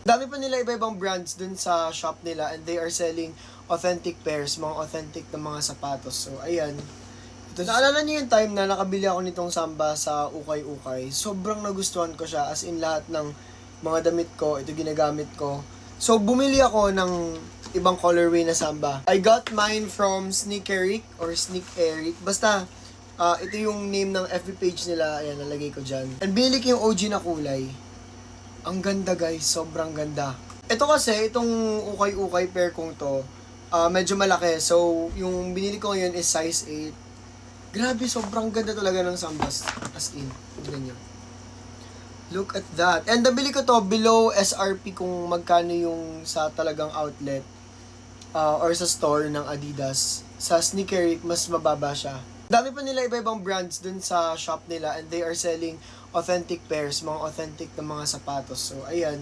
Dami pa nila iba-ibang brands dun sa shop nila and they are selling authentic pairs, mga authentic na mga sapatos. So, ayan. Ito, naalala niyo yung time na nakabili ako nitong Samba sa Ukay-Ukay. Sobrang nagustuhan ko siya as in lahat ng mga damit ko, ito ginagamit ko. So, bumili ako ng ibang colorway na Samba. I got mine from Sneak Eric or Sneak Eric. Basta, ito yung name ng FB page nila. Ayan, nalagay ko dyan. And binili ko yung OG na kulay. Ang ganda guys, sobrang ganda. Ito kasi, itong ukay-ukay pair kong to, medyo malaki. So, yung binili ko ngayon is size 8. Grabe, sobrang ganda talaga ng Sambas. As in, tignan nyo. Look at that. And nabili ko to below SRP kung magkano yung sa talagang outlet or sa store ng Adidas. Sa Sneaker mas mababa siya. Dami pa nila iba-ibang brands dun sa shop nila and they are selling authentic pairs, mga authentic na mga sapatos. So, ayan.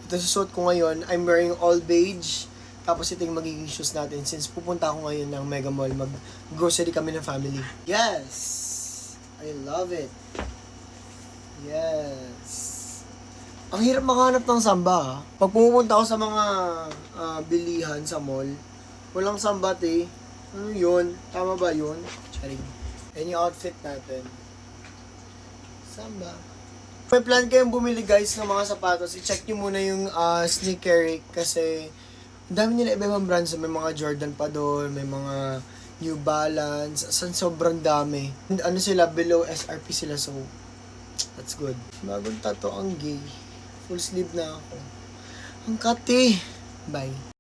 Ito susuot ko ngayon. I'm wearing all beige. Tapos ito yung magiging shoes natin since pupunta ako ngayon ng Mega Mall. Mag-grocery kami ng family. Yes! I love it. Yes. Ang hirap makahanap ng Samba ha. Pag pumupunta ako sa mga bilihan sa mall, walang Samba eh. Ano yun? Tama ba yun? Charing. Ayan yung outfit natin. Samba. May plan kayong bumili guys ng mga sapatos. I-check nyo muna yung Sneaker kasi ang dami nila iba-ibang brands. May mga Jordan pa doon, may mga New Balance. Sobrang dami. And ano sila, below SRP sila, so that's good. Bagong tattoo ang gay. Full sleeve na ako. Ang kati. Bye.